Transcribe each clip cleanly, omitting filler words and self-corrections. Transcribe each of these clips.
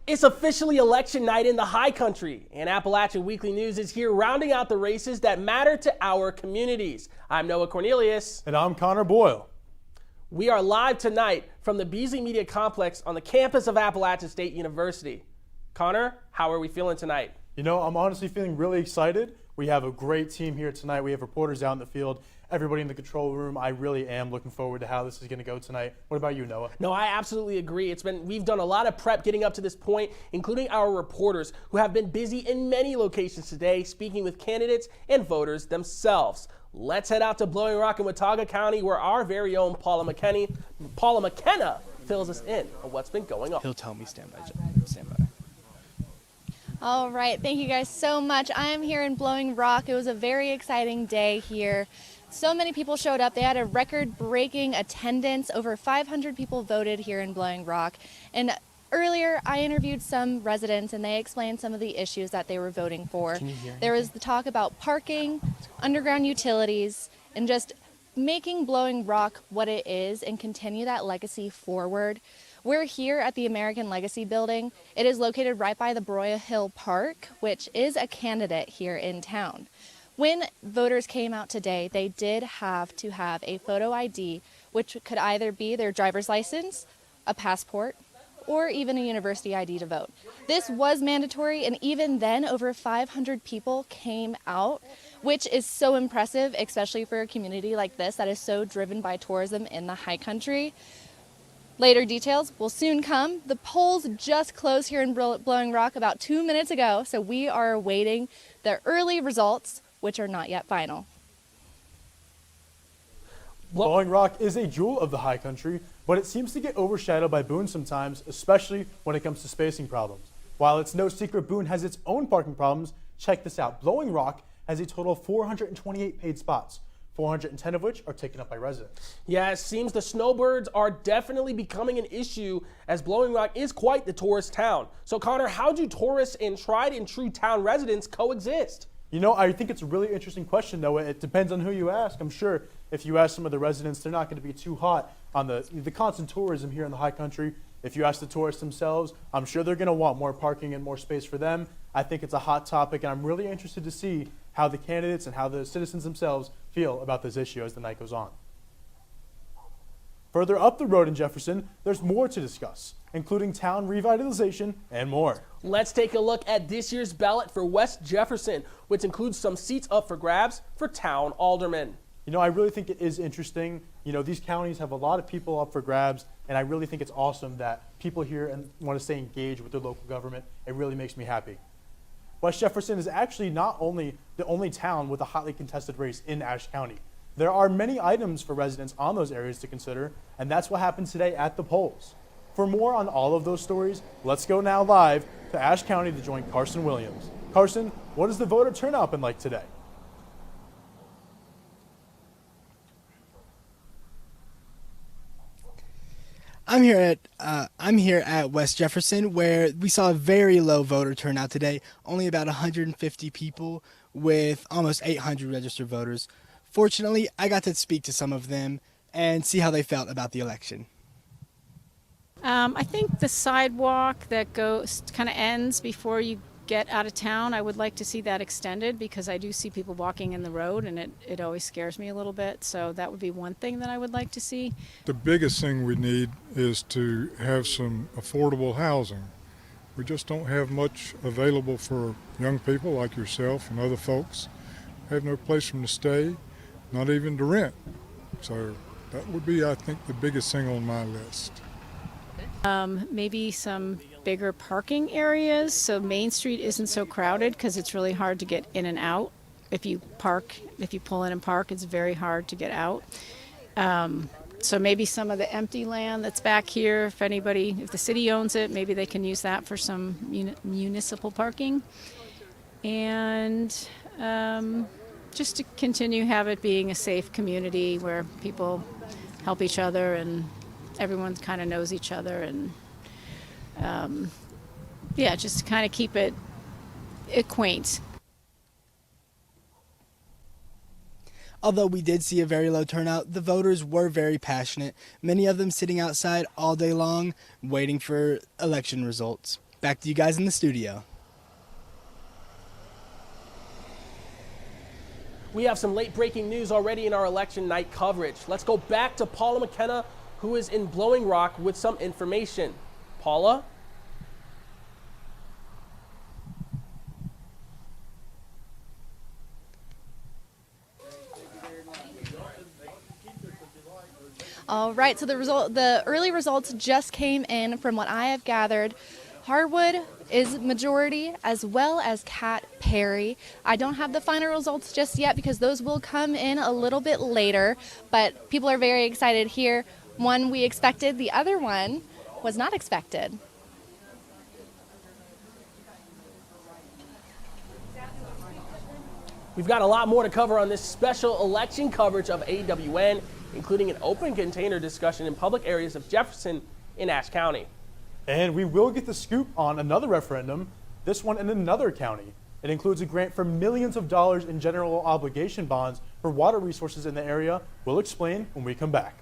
It's officially election night in the high country, and Appalachian Weekly News is here rounding out the races that matter to our communities. I'm Noah Cornelius. And I'm Connor Boyle. We are live tonight from the Beasley Media Complex on the campus of Appalachian State University. Connor, how are we feeling tonight? You know, I'm honestly feeling really excited. We have a great team here tonight. We have reporters out in the field, everybody in the control room. I really am looking forward to how this is going to go tonight. What about you, Noah? No, I absolutely agree. We've done a lot of prep getting up to this point, including our reporters who have been busy in many locations today, speaking with candidates and voters themselves. Let's head out to Blowing Rock in Watauga County, where our very own Paula McKenna fills us in on what's been going on. He'll tell me stand by. All right, thank you guys so much. I am here in Blowing Rock. It was a very exciting day here. So many people showed up. They had a record-breaking attendance. Over 500 people voted here in Blowing Rock. And earlier, I interviewed some residents, and they explained some of the issues that they were voting for. There was the talk about parking, underground utilities, and just making Blowing Rock what it is and continue that legacy forward. We're here at the American Legacy Building. It is located right by the Boyle Park, which is a candidate here in town. When voters came out today, they did have to have a photo ID, which could either be their driver's license, a passport, or even a university ID to vote. This was mandatory, and even then, over 500 people came out, which is so impressive, especially for a community like this that is so driven by tourism in the high country. Later details will soon come. The polls just closed here in Blowing Rock about 2 minutes ago, so we are awaiting the early results, which are not yet final. Blowing Rock is a jewel of the high country, but it seems to get overshadowed by Boone sometimes, especially when it comes to spacing problems. While it's no secret Boone has its own parking problems, check this out. Blowing Rock has a total of 428 paid spots, 410 of which are taken up by residents. Yeah, it seems the snowbirds are definitely becoming an issue, as Blowing Rock is quite the tourist town. So Connor, how do tourists and tried and true town residents coexist? You know, I think it's a really interesting question, Noah. It depends on who you ask. I'm sure if you ask some of the residents, they're not going to be too hot on the constant tourism here in the high country. If you ask the tourists themselves, I'm sure they're going to want more parking and more space for them. I think it's a hot topic, and I'm really interested to see how the candidates and how the citizens themselves feel about this issue as the night goes on. Further up the road in Jefferson, there's more to discuss, including town revitalization and more. Let's take a look at this year's ballot for West Jefferson, which includes some seats up for grabs for town aldermen. You know, I really think it is interesting. You know, these counties have a lot of people up for grabs, and I really think it's awesome that people here and want to stay engaged with their local government. It really makes me happy. West Jefferson is actually not only the only town with a hotly contested race in Ashe County. There are many items for residents on those areas to consider, and that's what happened today at the polls. For more on all of those stories, let's go now live to Ashe County to join Carsen Williams. Carsen, what has the voter turnout been like today? I'm here at West Jefferson, where we saw a very low voter turnout today, only about 150 people with almost 800 registered voters. Fortunately, I got to speak to some of them and see how they felt about the election. I think the sidewalk that kind of ends before you get out of town, I would like to see that extended, because I do see people walking in the road, and it always scares me a little bit. So that would be one thing that I would like to see. The biggest thing we need is to have some affordable housing. We just don't have much available for young people like yourself and other folks. Have no place for them to stay, not even to rent. So that would be, I think, the biggest thing on my list. Maybe some bigger parking areas so Main Street isn't so crowded, because it's really hard to get in and out. If you pull in and park, it's very hard to get out. So maybe some of the empty land that's back here, if the city owns it, maybe they can use that for some municipal parking. And just to continue have it being a safe community where people help each other and everyone kind of knows each other, and just to kind of keep it quaint. Although we did see a very low turnout, the voters were very passionate, many of them sitting outside all day long waiting for election results. Back to you guys in the studio. We have some late breaking news already in our election night coverage. Let's go back to Paula McKenna, who is in Blowing Rock with some information. Paula? All right, so the early results just came in. From what I have gathered, Harwood is majority, as well as Cat Perry. I don't have the final results just yet because those will come in a little bit later, but people are very excited here. One we expected, the other one was not expected. We've got a lot more to cover on this special election coverage of AWN, including an open container discussion in public areas of Jefferson in Ashe County. And we will get the scoop on another referendum, this one in another county. It includes a grant for millions of dollars in general obligation bonds for water resources in the area. We'll explain when we come back.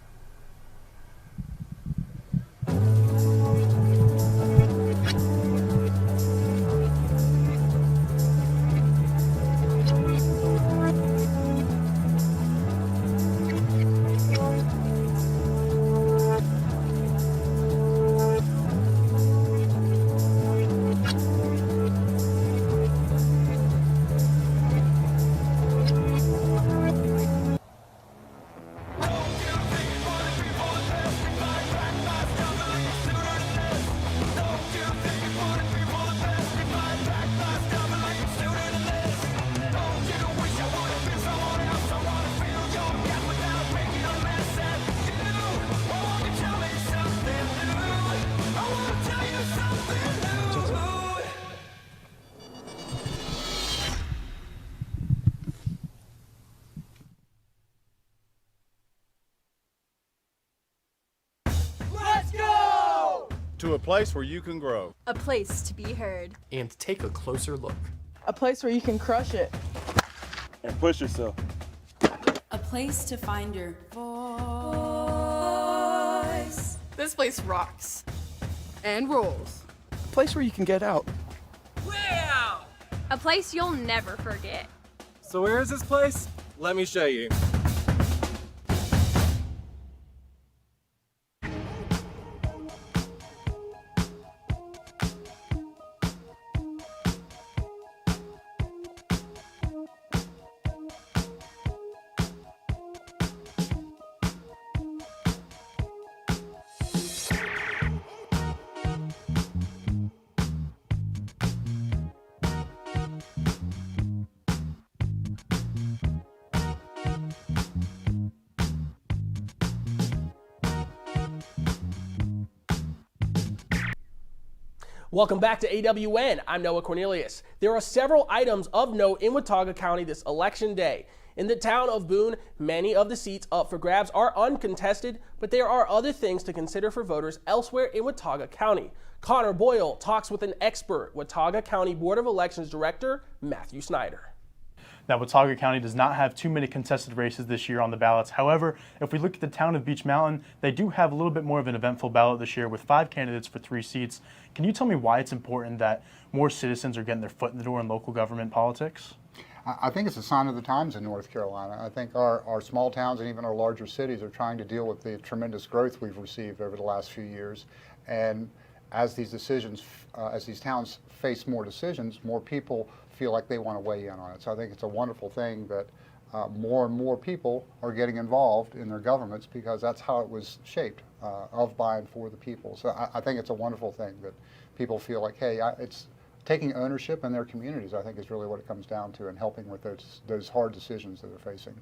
To a place where you can grow. A place to be heard. And take a closer look. A place where you can crush it. And push yourself. A place to find your voice. This place rocks. And rolls. A place where you can get out. Wow! A place you'll never forget. So where is this place? Let me show you. Welcome back to AWN. I'm Noah Cornelius. There are several items of note in Watauga County this election day. In the town of Boone, many of the seats up for grabs are uncontested, but there are other things to consider for voters elsewhere in Watauga County. Connor Boyle talks with an expert, Watauga County Board of Elections Director Matthew Snyder. Now, Watauga County does not have too many contested races this year on the ballots. However, if we look at the town of Beech Mountain, they do have a little bit more of an eventful ballot this year with 5 candidates for 3 seats. Can you tell me why it's important that more citizens are getting their foot in the door in local government politics? I think it's a sign of the times in North Carolina. I think our small towns and even our larger cities are trying to deal with the tremendous growth we've received over the last few years. And as these towns face more decisions, more people feel like they want to weigh in on it. So I think it's a wonderful thing that more and more people are getting involved in their governments because that's how it was shaped, of, by, and for the people. So I think it's a wonderful thing that people feel like, hey, it's taking ownership in their communities, I think is really what it comes down to, and helping with those hard decisions that they're facing.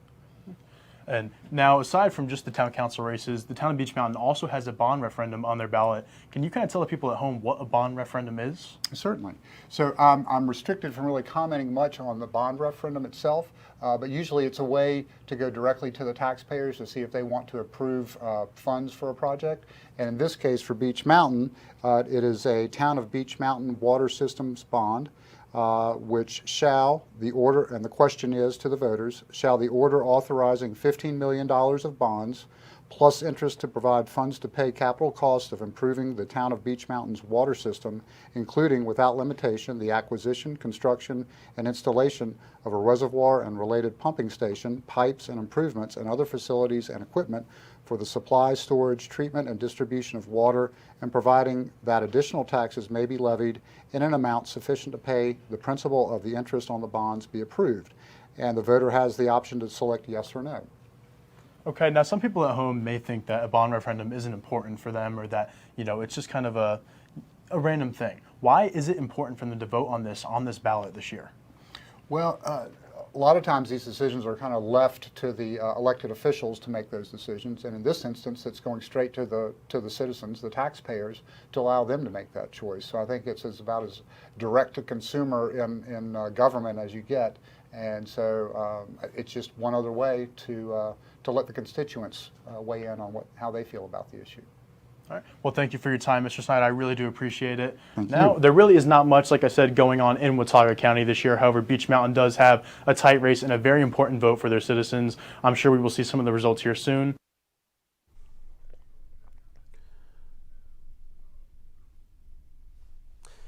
And now, aside from just the town council races, the town of Beech Mountain also has a bond referendum on their ballot. Can you kind of tell the people at home what a bond referendum is? Certainly. So I'm restricted from really commenting much on the bond referendum itself, but usually it's a way to go directly to the taxpayers to see if they want to approve funds for a project. And in this case, for Beech Mountain, it is a Town of Beech Mountain Water Systems bond. Which shall the order, and the question is to the voters, shall the order authorizing $15 million of bonds plus interest to provide funds to pay capital costs of improving the town of Beech Mountain's water system, including without limitation the acquisition, construction, and installation of a reservoir and related pumping station, pipes and improvements, and other facilities and equipment for the supply, storage, treatment, and distribution of water, and providing that additional taxes may be levied in an amount sufficient to pay the principal of the interest on the bonds be approved. And the voter has the option to select yes or no. Okay, now some people at home may think that a bond referendum isn't important for them, or that, it's just kind of a random thing. Why is it important for them to vote on this ballot this year? Well, a lot of times these decisions are kind of left to the elected officials to make those decisions, and in this instance it's going straight to the citizens, the taxpayers, to allow them to make that choice. So I think it's about as direct to consumer in government as you get, and so it's just one other way to let the constituents weigh in on how they feel about the issue. All right. Well, thank you for your time, Mr. Snyder. I really do appreciate it. Thank now, you. there really is not much, like I said, going on in Watauga County this year. However, Beech Mountain does have a tight race and a very important vote for their citizens. I'm sure we will see some of the results here soon.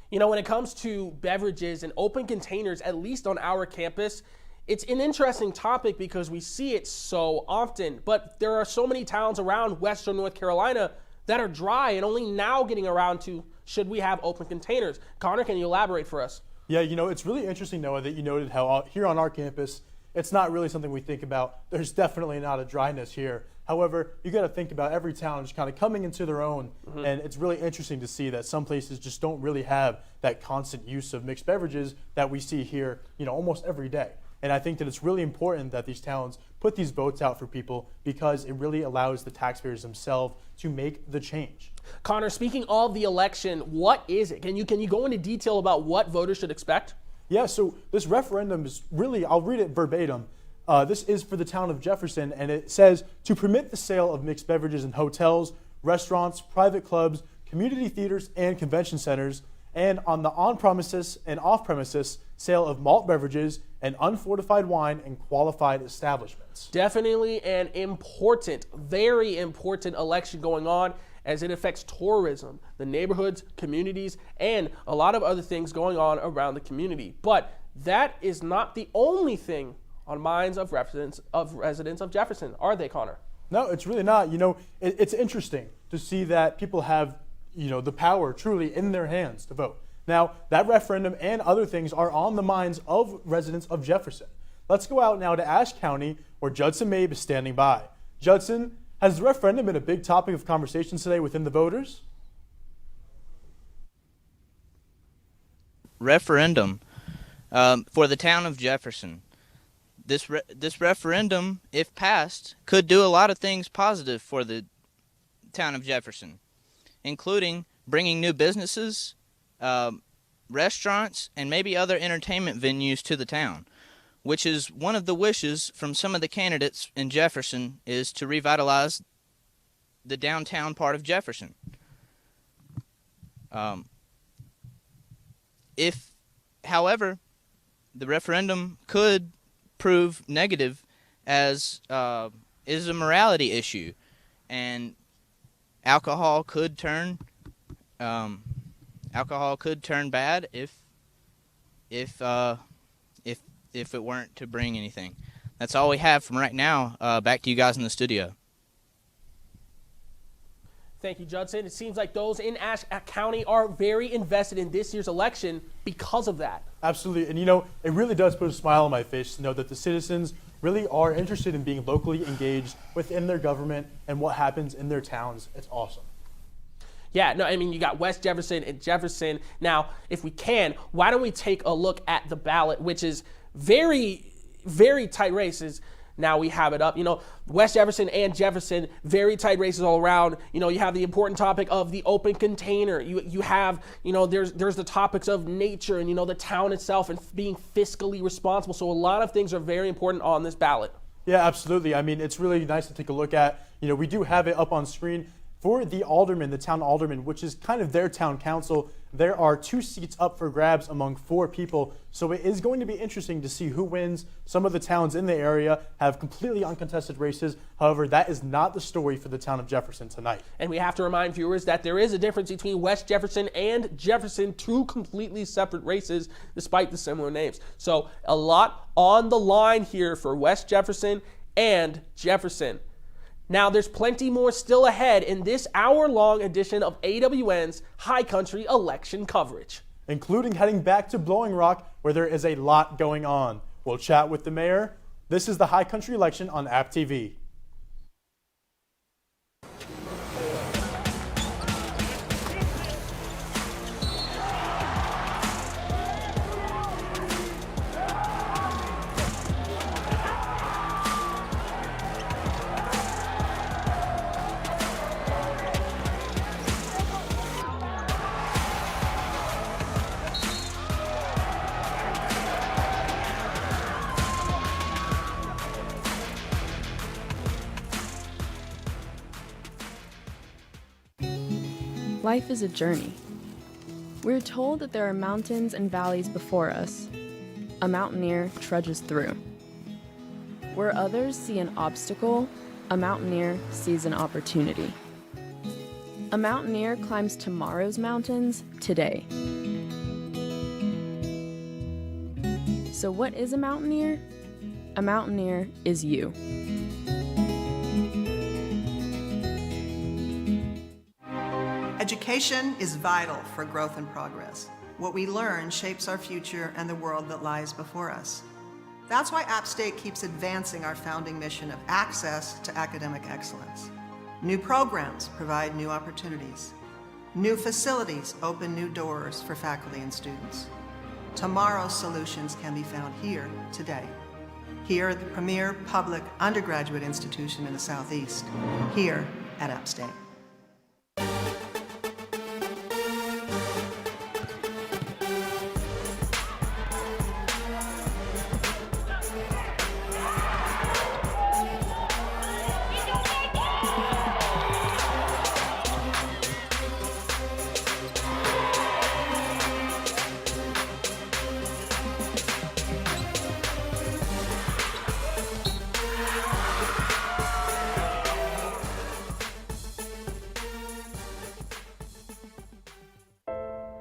When it comes to beverages and open containers, at least on our campus, it's an interesting topic because we see it so often. But there are so many towns around Western North Carolina that are dry and only now getting around to should we have open containers. Connor, can you elaborate for us? Yeah, it's really interesting, Noah, that you noted how here on our campus, it's not really something we think about. There's definitely not a dryness here. However, you got to think about every town just kind of coming into their own, and it's really interesting to see that some places just don't really have that constant use of mixed beverages that we see here, almost every day. And I think that it's really important that these towns put these votes out for people because it really allows the taxpayers themselves to make the change. Connor, speaking of the election, what is it? Can you go into detail about what voters should expect? Yeah, so this referendum is really, I'll read it verbatim. This is for the town of Jefferson, and it says to permit the sale of mixed beverages in hotels, restaurants, private clubs, community theaters, and convention centers, and on the on-premises and off-premises sale of malt beverages and unfortified wine in qualified establishments. Definitely an important, very important election going on as it affects tourism, the neighborhoods, communities, and a lot of other things going on around the community. But that is not the only thing on minds of residents of Jefferson, are they, Connor? No, it's really not. It's interesting to see that people have the power truly in their hands to vote. Now, that referendum and other things are on the minds of residents of Jefferson. Let's go out now to Ashe County, where Judson Mabe is standing by. Judson, has the referendum been a big topic of conversation today within the voters? Referendum for the town of Jefferson. This referendum, if passed, could do a lot of things positive for the town of Jefferson, including bringing new businesses, restaurants, and maybe other entertainment venues to the town, which is one of the wishes from some of the candidates in Jefferson, is to revitalize the downtown part of Jefferson. However, the referendum could prove negative, as is a morality issue, and alcohol could turn bad if it weren't to bring anything. That's all we have from right now. Back to you guys in the studio. Thank you, Judson. It seems like those in Ashe County are very invested in this year's election because of that. Absolutely. And, it really does put a smile on my face to know that the citizens really are interested in being locally engaged within their government and what happens in their towns. It's awesome. Yeah, no, you got West Jefferson and Jefferson. Now, if we can, why don't we take a look at the ballot, which is very, very tight races. Now we have it up. West Jefferson and Jefferson, very tight races all around. You have the important topic of the open container. You have, there's the topics of nature and, the town itself and being fiscally responsible. So a lot of things are very important on this ballot. Yeah, absolutely. It's really nice to take a look at. We do have it up on screen for the alderman, the town alderman, which is kind of their town council. there are 2 seats up for grabs among 4 people, so it is going to be interesting to see who wins. Some of the towns in the area have completely uncontested races. However, that is not the story for the town of Jefferson tonight. And we have to remind viewers that there is a difference between West Jefferson and Jefferson, 2 completely separate races despite the similar names. So a lot on the line here for West Jefferson and Jefferson. Now, there's plenty more still ahead in this hour-long edition of AWN's High Country election coverage, including heading back to Blowing Rock, where there is a lot going on. We'll chat with the mayor. This is the High Country election on AppTV. Life is a journey. We're told that there are mountains and valleys before us. A mountaineer trudges through. Where others see an obstacle, a mountaineer sees an opportunity. A mountaineer climbs tomorrow's mountains today. So what is a mountaineer? A mountaineer is you. Education is vital for growth and progress. What we learn shapes our future and the world that lies before us. That's why App State keeps advancing our founding mission of access to academic excellence. New programs provide new opportunities. New facilities open new doors for faculty and students. Tomorrow's solutions can be found here today. Here at the premier public undergraduate institution in the Southeast, here at App State.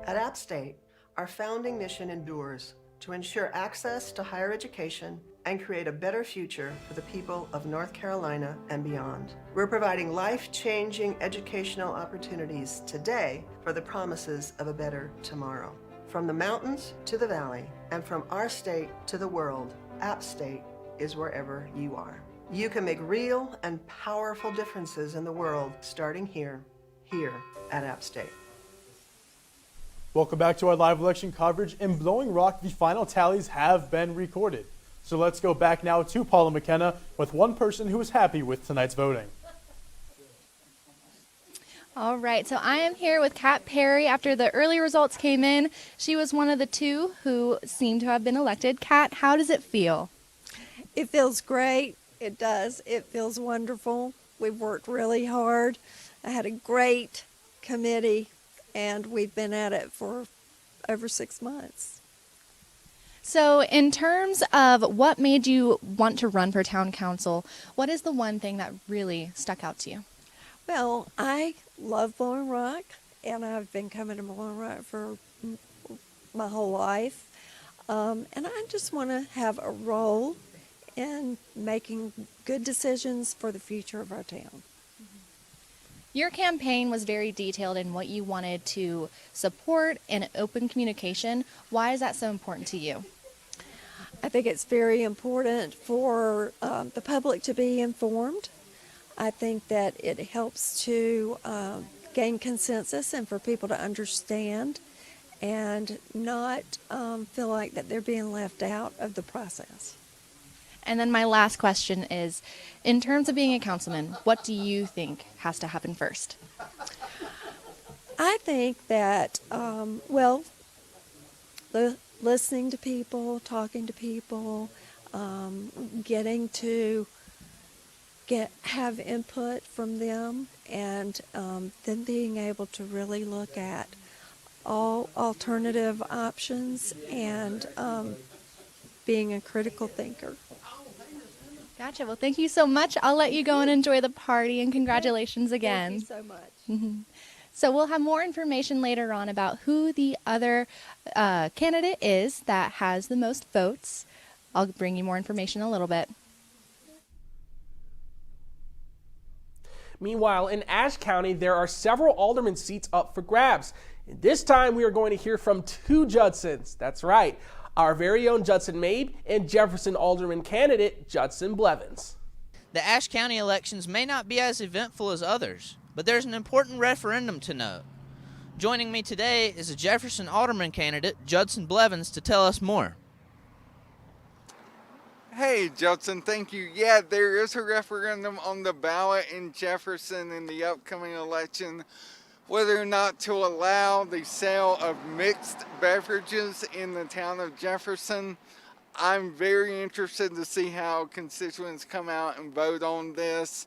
At App State, our founding mission endures to ensure access to higher education and create a better future for the people of North Carolina and beyond. We're providing life-changing educational opportunities today for the promises of a better tomorrow. From the mountains to the valley, and from our state to the world, App State is wherever you are. You can make real and powerful differences in the world starting here at App State. Welcome back to our live election coverage. In Blowing Rock, the final tallies have been recorded. So let's go back now to Paula McKenna with one person who is happy with tonight's voting. All right, so I am here with Kat Perry. After the early results came in, she was one of the 2 who seemed to have been elected. Kat, how does it feel? It feels great. It does. It feels wonderful. We've worked really hard. I had a great committee, and we've been at it for over 6 months. So in terms of what made you want to run for town council, what is the one thing that really stuck out to you? Well, I love Blowing Rock, and I've been coming to Blowing Rock for my whole life. And I just want to have a role in making good decisions for the future of our town. Your campaign was very detailed in what you wanted to support and open communication. Why is that so important to you? I think it's very important for the public to be informed. I think that it helps to gain consensus and for people to understand and not feel like that they're being left out of the process. And then my last question is, in terms of being a councilman, what do you think has to happen first? I think that, listening to people, talking to people, getting to have input from them, and then being able to really look at all alternative options and being a critical thinker. Gotcha. Well, thank you so much. I'll let you go and enjoy the party, and congratulations again. Thank you so much. So we'll have more information later on about who the other candidate is that has the most votes. I'll bring you more information in a little bit. Meanwhile, in Ashe County, there are several alderman seats up for grabs. And this time, we are going to hear from two Judsons. That's right, our very own Judson Mabe and Jefferson alderman candidate Judson Blevins. The Ashe County elections may not be as eventful as others, but there's an important referendum to note. Joining me today is a Jefferson alderman candidate, Judson Blevins, to tell us more. Hey, Judson, thank you. Yeah, there is a referendum on the ballot in Jefferson in the upcoming election, whether or not to allow the sale of mixed beverages in the town of Jefferson. I'm very interested to see how constituents come out and vote on this,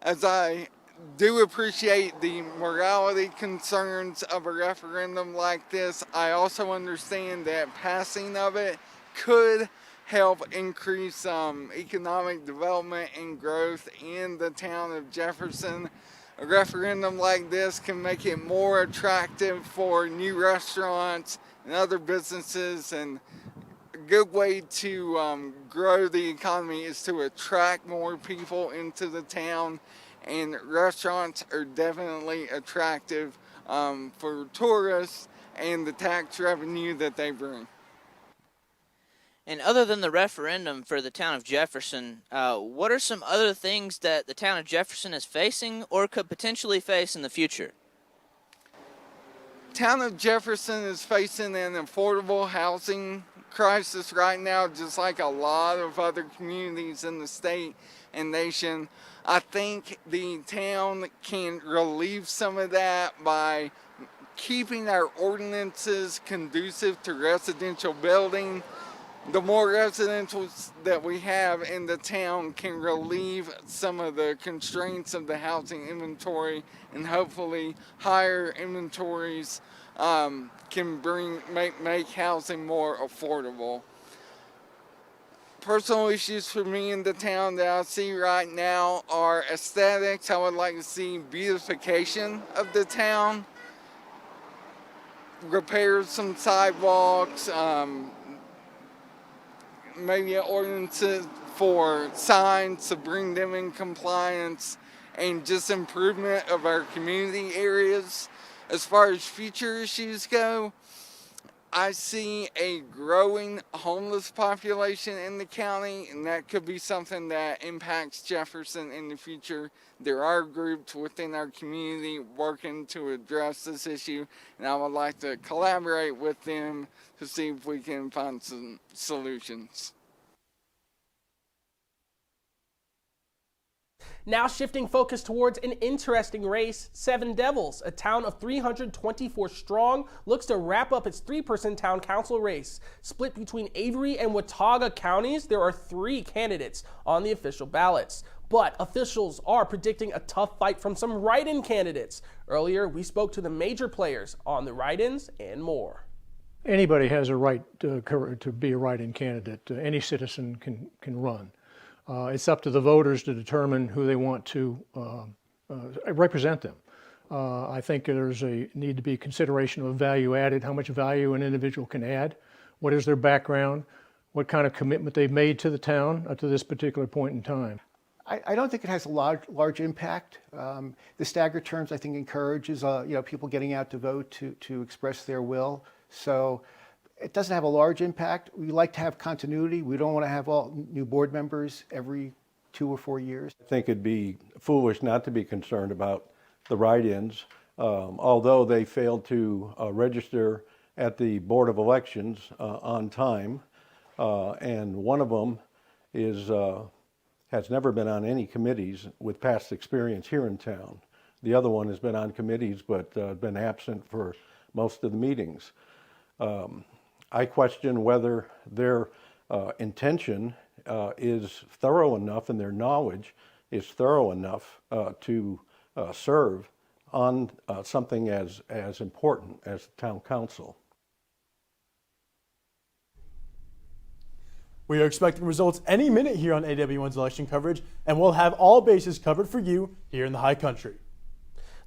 as I do appreciate the morality concerns of a referendum like this. I also understand that passing of it could help increase economic development and growth in the town of Jefferson. A referendum like this can make it more attractive for new restaurants and other businesses, and a good way to grow the economy is to attract more people into the town, and restaurants are definitely attractive for tourists and the tax revenue that they bring. And other than the referendum for the town of Jefferson, what are some other things that the town of Jefferson is facing or could potentially face in the future? Town of Jefferson is facing an affordable housing crisis right now, just like a lot of other communities in the state and nation. I think the town can relieve some of that by keeping our ordinances conducive to residential building. The more residentials that we have in the town can relieve some of the constraints of the housing inventory, and hopefully higher inventories can make housing more affordable. Personal issues for me in the town that I see right now are aesthetics. I would like to see beautification of the town, repair some sidewalks, maybe ordinances for signs to bring them in compliance, and just improvement of our community areas. As far as future issues go, I see a growing homeless population in the county, and that could be something that impacts Jefferson in the future. There are groups within our community working to address this issue, and I would like to collaborate with them to see if we can find some solutions. Now shifting focus towards an interesting race, Seven Devils, a town of 324 strong, looks to wrap up its three-person town council race. Split between Avery and Watauga counties, there are 3 candidates on the official ballots. But officials are predicting a tough fight from some write-in candidates. Earlier, we spoke to the major players on the write-ins and more. Anybody has a right to be a write-in candidate. Any citizen can run. It's up to the voters to determine who they want to represent them. I think there's a need to be consideration of value added, how much value an individual can add, what is their background, what kind of commitment they've made to the town up to this particular point in time. I don't think it has a large impact. The staggered terms, I think, encourages people getting out to vote to express their will. So it doesn't have a large impact. We like to have continuity. We don't want to have all new board members every 2 or 4 years. I think it'd be foolish not to be concerned about the write-ins. Although they failed to register at the Board of Elections on time, and one of them has never been on any committees with past experience here in town. The other one has been on committees but been absent for most of the meetings. I question whether their intention is thorough enough and their knowledge is thorough enough to serve on something as important as the town council. We are expecting results any minute here on AW1's election coverage, and we'll have all bases covered for you here in the High Country.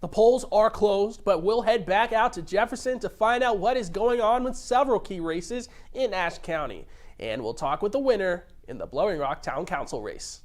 The polls are closed, but we'll head back out to Jefferson to find out what is going on with several key races in Ashe County. And we'll talk with the winner in the Blowing Rock Town Council race.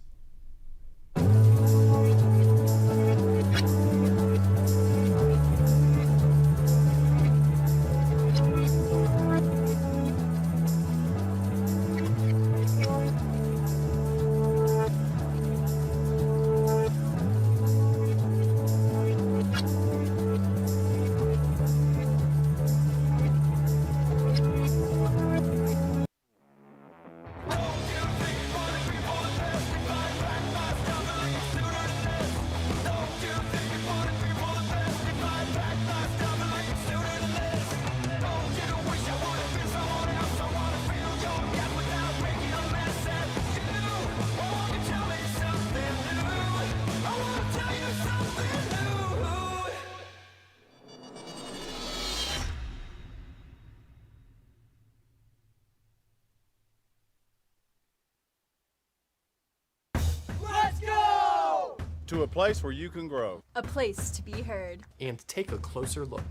To a place where you can grow. A place to be heard. And take a closer look.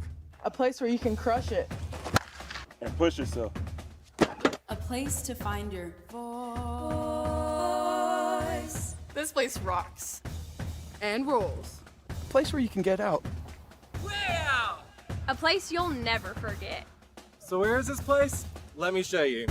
A place where you can crush it. And push yourself. A place to find your voice. This place rocks. And rolls. A place where you can get out. A place you'll never forget. So where is this place? Let me show you.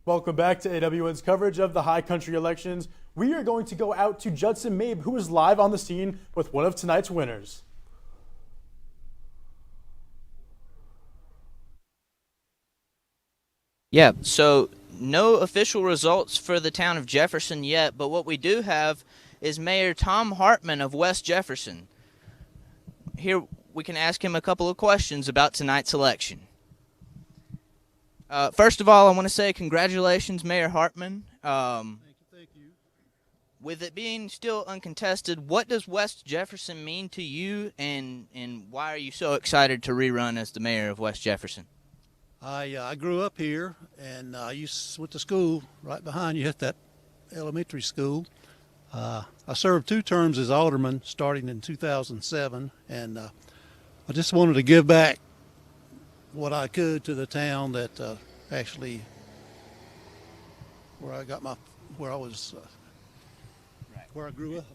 Welcome back to AW1's coverage of the High Country elections. We are going to go out to Judson Mabe, who is live on the scene with one of tonight's winners. Yeah, so no official results for the town of Jefferson yet, but what we do have is Mayor Tom Hartman of West Jefferson. Here we can ask him a couple of questions about tonight's election. First of all, I want to say congratulations, Mayor Hartman. Thank you. With it being still uncontested, what does West Jefferson mean to you, and why are you so excited to rerun as the mayor of West Jefferson? I grew up here, and I went to school right behind you at that elementary school. I served 2 terms as alderman starting in 2007, and I just wanted to give back what I could to the town that actually where I grew up.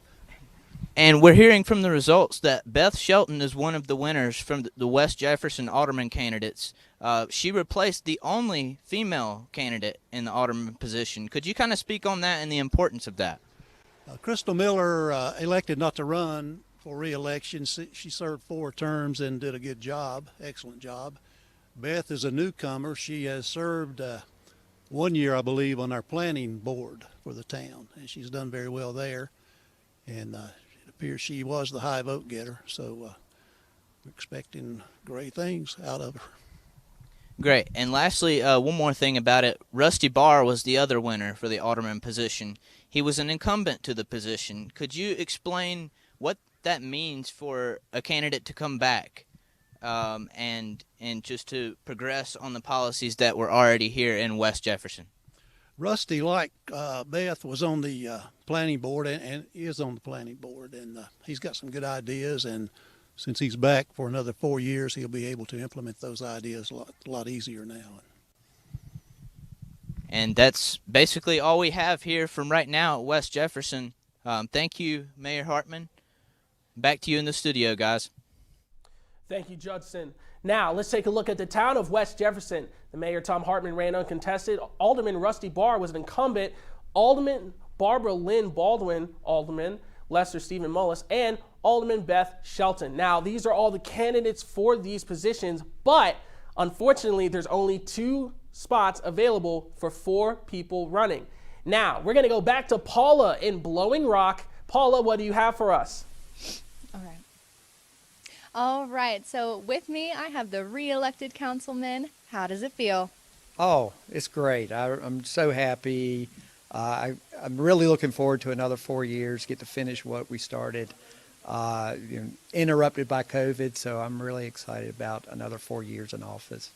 And we're hearing from the results that Beth Shelton is one of the winners from the West Jefferson alderman candidates. She replaced the only female candidate in the alderman position. Could you kind of speak on that and the importance of that? Crystal Miller elected not to run for re-election. She served 4 terms and did a good job, excellent job. Beth is a newcomer. She has served 1 year, I believe, on our planning board for the town, and she's done very well there. And it appears she was the high vote getter, so we're expecting great things out of her. Great. And lastly, one more thing about it. Rusty Barr was the other winner for the alderman position. He was an incumbent to the position. Could you explain what that means for a candidate to come back and just to progress on the policies that were already here in West Jefferson? Rusty, like Beth, was on the planning board and is on the planning board, and he's got some good ideas, and since he's back for another 4 years, he'll be able to implement those ideas a lot easier now. And that's basically all we have here from right now at West Jefferson. Thank you, Mayor Hartman. Back to you in the studio, guys. Thank you, Judson. Now, let's take a look at the town of West Jefferson. The mayor, Tom Hartman, ran uncontested. Alderman Rusty Barr was an incumbent. Alderman Barbara Lynn Baldwin, Alderman Lester Stephen Mullis, and Alderman Beth Shelton. Now, these are all the candidates for these positions, but unfortunately, there's only 2 spots available for 4 people running. Now, we're going to go back to Paula in Blowing Rock. Paula, what do you have for us? All right, so with me, I have the re-elected councilman. How does it feel? Oh, it's great. I'm so happy. I'm really looking forward to another 4 years, get to finish what we started. Interrupted by COVID, so I'm really excited about another 4 years in office.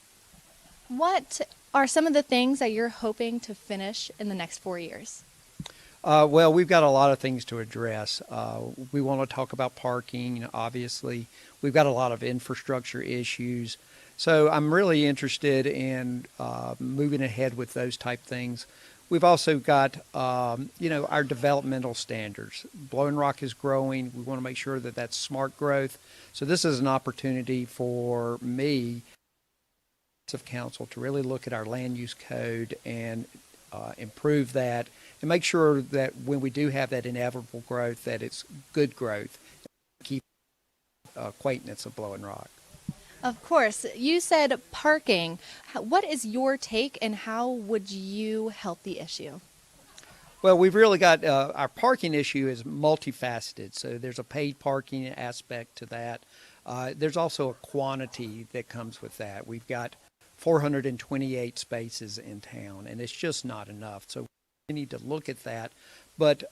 What are some of the things that you're hoping to finish in the next 4 years? Well, we've got a lot of things to address. We want to talk about parking, obviously. We've got a lot of infrastructure issues. So I'm really interested in moving ahead with those type things. We've also got, our developmental standards. Blowing Rock is growing. We want to make sure that that's smart growth. So this is an opportunity for me, of council, to really look at our land use code and improve that and make sure that when we do have that inevitable growth, that it's good growth. Keep acquaintance of Blowing Rock. Of course. You said parking. What is your take and how would you help the issue? Well, we've really got our parking issue is multifaceted. So there's a paid parking aspect to that. There's also a quantity that comes with that. We've got 428 spaces in town, and it's just not enough. So we need to look at that. But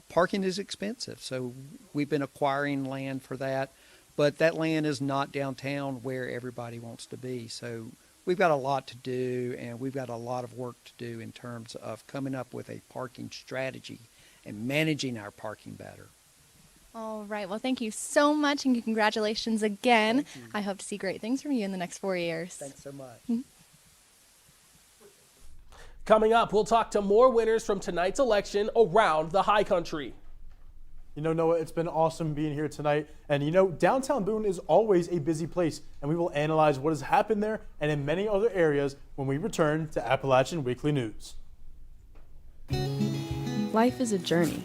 parking is expensive, so we've been acquiring land for that. But that land is not downtown where everybody wants to be. So we've got a lot to do, and we've got a lot of work to do in terms of coming up with a parking strategy and managing our parking better. All right. Well, thank you so much, and congratulations again. I hope to see great things from you in the next 4 years. Thanks so much. Coming up, we'll talk to more winners from tonight's election around the high country. Noah, it's been awesome being here tonight. And downtown Boone is always a busy place, and we will analyze what has happened there and in many other areas when we return to Appalachian Weekly News. Life is a journey.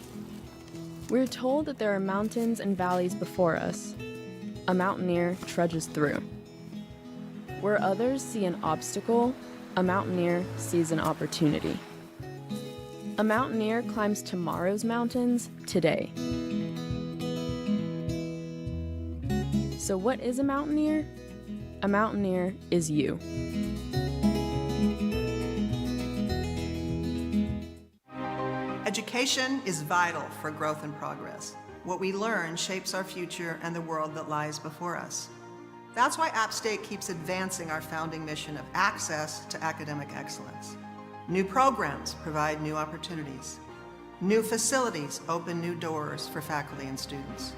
We're told that there are mountains and valleys before us. A mountaineer trudges through. Where others see an obstacle, a mountaineer sees an opportunity. A mountaineer climbs tomorrow's mountains today. So what is a mountaineer? A mountaineer is you. Education is vital for growth and progress. What we learn shapes our future and the world that lies before us. That's why App State keeps advancing our founding mission of access to academic excellence. New programs provide new opportunities. New facilities open new doors for faculty and students.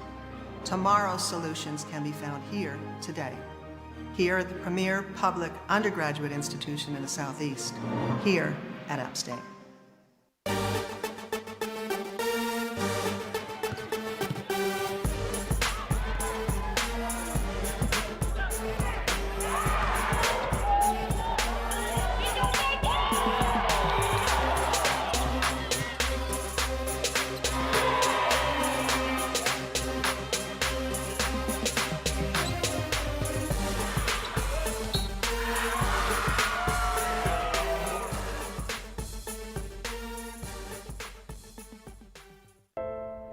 Tomorrow's solutions can be found here today. Here at the premier public undergraduate institution in the Southeast, here at App State.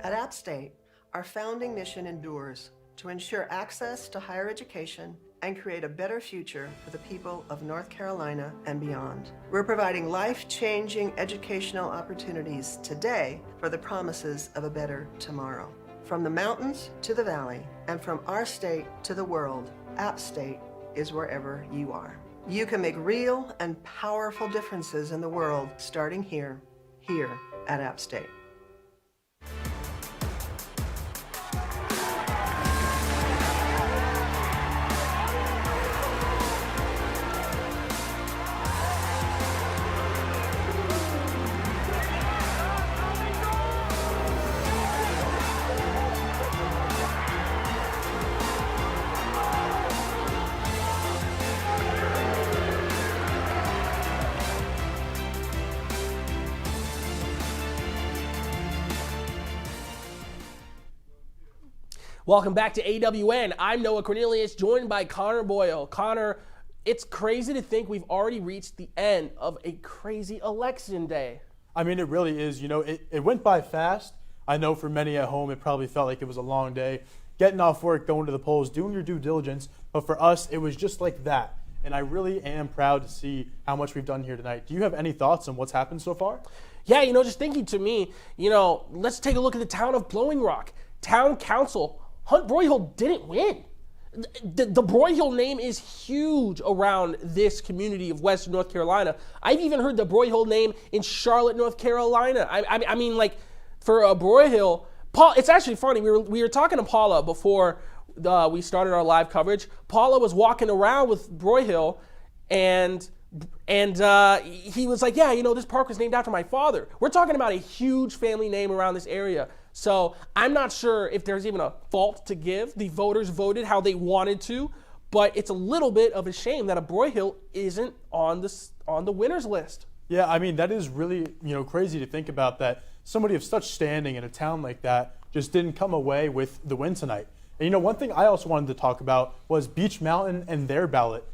At App State, our founding mission endures to ensure access to higher education and create a better future for the people of North Carolina and beyond. We're providing life-changing educational opportunities today for the promises of a better tomorrow. From the mountains to the valley, and from our state to the world, App State is wherever you are. You can make real and powerful differences in the world starting here at App State. Welcome back to AWN. I'm Noah Cornelius, joined by Connor Boyle. Connor, it's crazy to think we've already reached the end of a crazy election day. I mean, it really is. You know, it went by fast. I know for many at home, it probably felt like it was a long day. Getting off work, going to the polls, doing your due diligence. But for us, it was just like that. And I really am proud to see how much we've done here tonight. Do you have any thoughts on what's happened so far? Yeah, just thinking to me, let's take a look at the town of Blowing Rock. Town council, Hunt Broyhill didn't win. The Broyhill name is huge around this community of Western North Carolina. I've even heard the Broyhill name in Charlotte, North Carolina. I mean, like, for a Broyhill, Paul, it's actually funny. We were talking to Paula before we started our live coverage. Paula was walking around with Broyhill, and he was like, yeah, this park was named after my father. We're talking about a huge family name around this area. So I'm not sure if there's even a fault to give. The voters voted how they wanted to, but it's a little bit of a shame that a Broyhill isn't on the winners list. Yeah, I mean, that is really, crazy to think about, that somebody of such standing in a town like that just didn't come away with the win tonight. And one thing I also wanted to talk about was Beech Mountain and their ballot.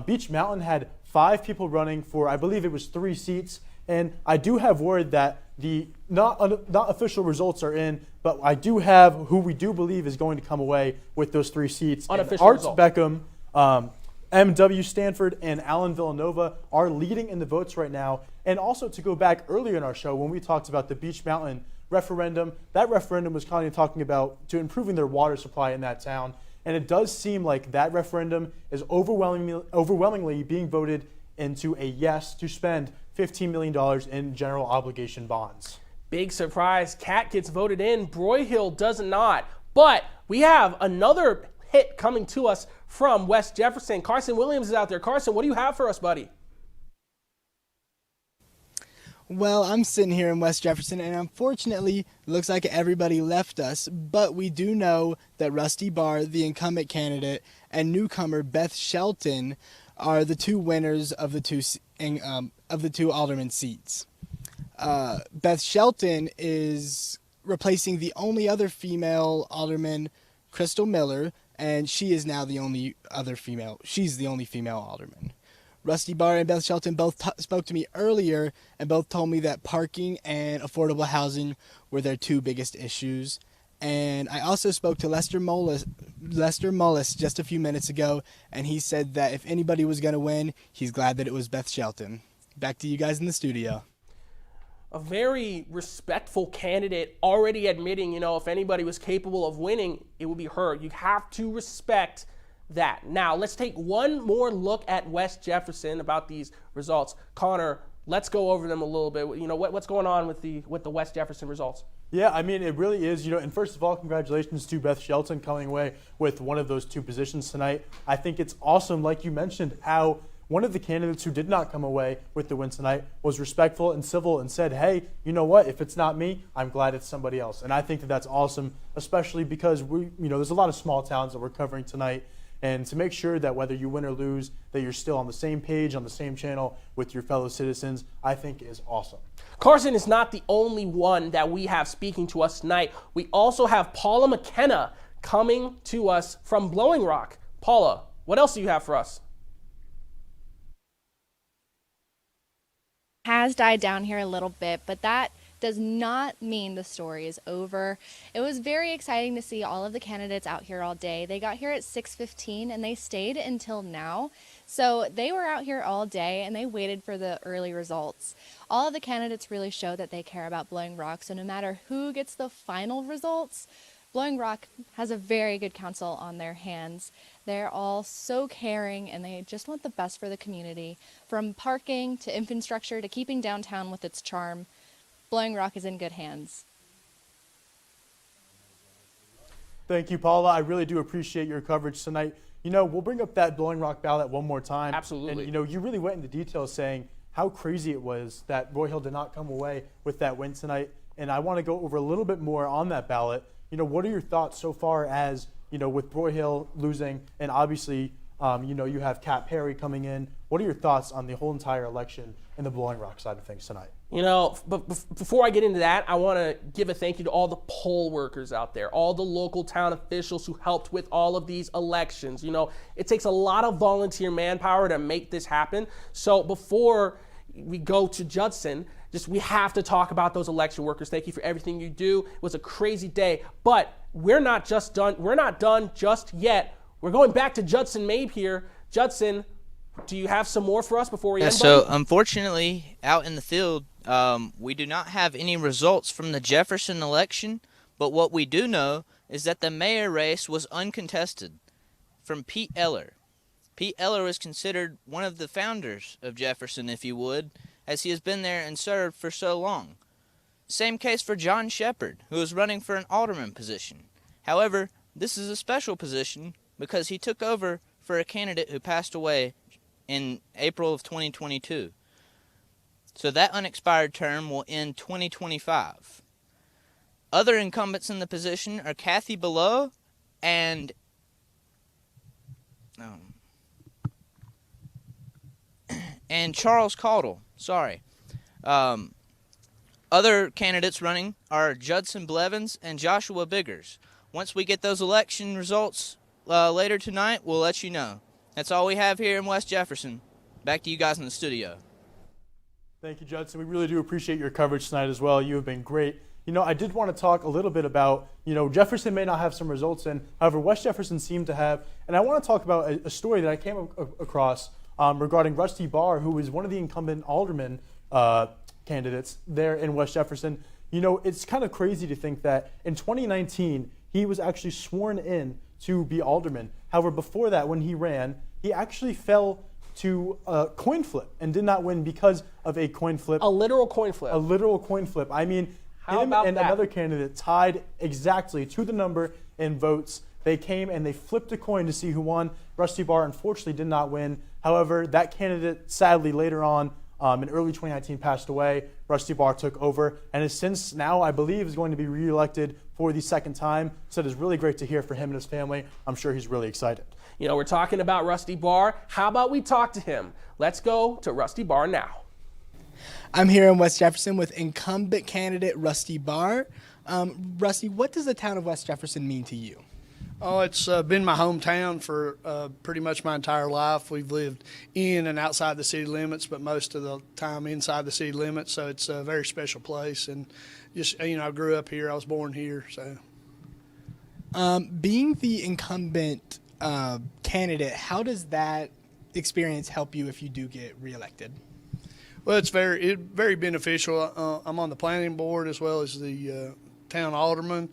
Beech Mountain had 5 people running for, I believe it was 3 seats. And I do have word that the not official results are in, but I do have who we do believe is going to come away with those 3 seats. Unofficial Arts results. Beckham, M.W. Stanford, and Alan Villanova are leading in the votes right now. And also, to go back earlier in our show when we talked about the Beech Mountain referendum, that referendum was kind of talking about to improving their water supply in that town. And it does seem like that referendum is overwhelmingly being voted into a yes to spend $15 million in general obligation bonds. Big surprise. Cat gets voted in. Broyhill does not. But we have another hit coming to us from West Jefferson. Carsen Williams is out there. Carsen, what do you have for us, buddy? Well, I'm sitting here in West Jefferson, and unfortunately, it looks like everybody left us, but we do know that Rusty Barr, the incumbent candidate, and newcomer Beth Shelton are the 2 winners of the 2 alderman seats. Beth Shelton is replacing the only other female alderman, Crystal Miller, and she is now the only female alderman. Rusty Barr and Beth Shelton both spoke to me earlier and both told me that parking and affordable housing were their 2 biggest issues. And I also spoke to Lester Mullis just a few minutes ago, and he said that if anybody was going to win, he's glad that it was Beth Shelton. Back to you guys in the studio. A very respectful candidate, already admitting, if anybody was capable of winning, it would be her. You have to respect that. Now, let's take one more look at West Jefferson about these results. Connor, let's go over them a little bit. What's going on with the West Jefferson results? Yeah, I mean, it really is, and first of all, congratulations to Beth Shelton coming away with one of those 2 positions tonight. I think it's awesome, like you mentioned, how one of the candidates who did not come away with the win tonight was respectful and civil and said, hey, you know what, if it's not me, I'm glad it's somebody else. And I think that that's awesome, especially because there's a lot of small towns that we're covering tonight. And to make sure that whether you win or lose, that you're still on the same page, on the same channel with your fellow citizens, I think is awesome. Carsen is not the only one that we have speaking to us tonight. We also have Paula McKenna coming to us from Blowing Rock. Paula, what else do you have for us? Has died down here a little bit, but that does not mean the story is over. It was very exciting to see all of the candidates out here all day. They got here at 6:15 and they stayed until now. So they were out here all day and they waited for the early results. All of the candidates really show that they care about Blowing Rock. So no matter who gets the final results, Blowing Rock has a very good council on their hands. They're all so caring and they just want the best for the community. From parking to infrastructure to keeping downtown with its charm, Blowing Rock is in good hands. Thank you, Paula. I really do appreciate your coverage tonight. We'll bring up that Blowing Rock ballot one more time. Absolutely. And, you really went into detail saying how crazy it was that Broyhill did not come away with that win tonight. And I want to go over a little bit more on that ballot. What are your thoughts so far as, with Broyhill losing and obviously You have Kat Perry coming in. What are your thoughts on the whole entire election and the Blowing Rock side of things tonight? But before I get into that, I want to give a thank you to all the poll workers out there, all the local town officials who helped with all of these elections. It takes a lot of volunteer manpower to make this happen. So before we go to Judson, we have to talk about those election workers. Thank you for everything you do. It was a crazy day, but we're not just done. We're not done just yet. We're going back to Judson Mabe here. Judson, do you have some more for us before we end? So unfortunately, out in the field, we do not have any results from the Jefferson election, but what we do know is that the mayor race was uncontested from Pete Eller. Pete Eller is considered one of the founders of Jefferson, if you would, as he has been there and served for so long. Same case for John Shepard, who is running for an alderman position. However, this is a special position because he took over for a candidate who passed away in April of 2022. So that unexpired term will end 2025. Other incumbents in the position are Kathy Below and Charles Caudle. Sorry. Other candidates running are Judson Blevins and Joshua Biggers. Once we get those election results later tonight, we'll let you know. That's all we have here in West Jefferson. Back to you guys in the studio. Thank you, Judson. We really do appreciate your coverage tonight as well. You have been great. I did want to talk a little bit about, Jefferson may not have some results in, however, West Jefferson seemed to have. And I want to talk about a story that I came across regarding Rusty Barr, who is one of the incumbent alderman candidates there in West Jefferson. It's kind of crazy to think that in 2019, he was actually sworn in to be alderman. However, before that, when he ran, he actually fell to a coin flip and did not win because of a coin flip. A literal coin flip. A literal coin flip. I mean, him and another candidate tied exactly to the number in votes. They came and they flipped a coin to see who won. Rusty Barr, unfortunately, did not win. However, that candidate, sadly, later on, in early 2019, passed away. Rusty Barr took over and is since now, I believe, is going to be reelected for the second time. So it is really great to hear for him and his family. I'm sure he's really excited. We're talking about Rusty Barr. How about we talk to him? Let's go to Rusty Barr now. I'm here in West Jefferson with incumbent candidate Rusty Barr. Rusty, what does the town of West Jefferson mean to you? Oh, it's been my hometown for pretty much my entire life. We've lived in and outside the city limits, but most of the time inside the city limits. So it's a very special place. And just, I grew up here. I was born here. So, being the incumbent candidate, how does that experience help you if you do get reelected? Well, it's very beneficial. I'm on the planning board as well as the town alderman.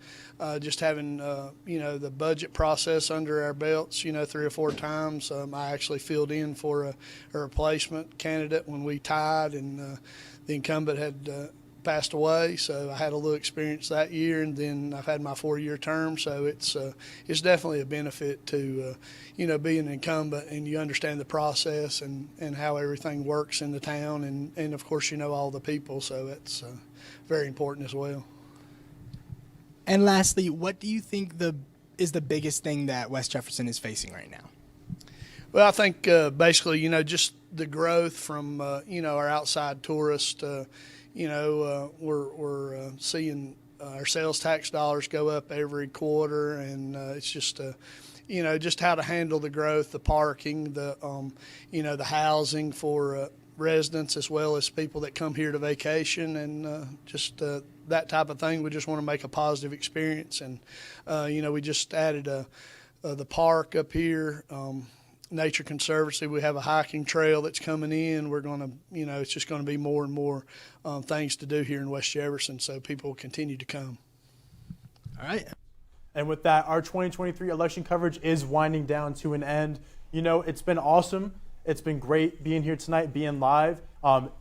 Just having the budget process under our belts, 3 or 4 times. I actually filled in for a replacement candidate when we tied, and the incumbent had passed away. So I had a little experience that year, and then I've had my 4-year term. So it's definitely a benefit to being an incumbent, and you understand the process and how everything works in the town, and of course all the people. So it's very important as well. And lastly, what do you think is the biggest thing that West Jefferson is facing right now? Well, I think basically, just the growth from our outside tourists. We're seeing our sales tax dollars go up every quarter, and it's just just how to handle the growth, the parking, the housing for residents as well as people that come here to vacation, and just that type of thing. We just want to make a positive experience, and we just added the park up here, Nature Conservancy. We have a hiking trail that's coming in. We're going to, it's just going to be more and more things to do here in West Jefferson, so people will continue to come. All right. And with that, our 2023 election coverage is winding down to an end. It's been awesome. It's been great being here tonight, being live.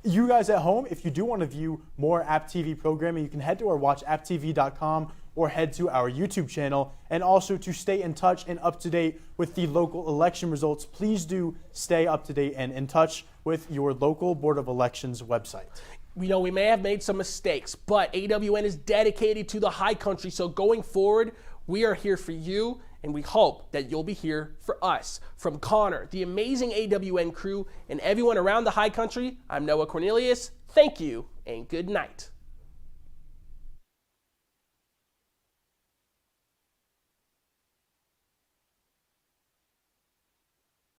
You guys at home, if you do want to view more AppTV programming, you can head to our watchapptv.com or head to our YouTube channel. And also to stay in touch and up to date with the local election results, please do stay up to date and in touch with your local Board of Elections website. We may have made some mistakes, but AWN is dedicated to the high country. So going forward, We are here for you, and we hope that you'll be here for us. From Connor, the amazing AWN crew, and everyone around the high country, I'm Noah Cornelius. Thank you, and good night.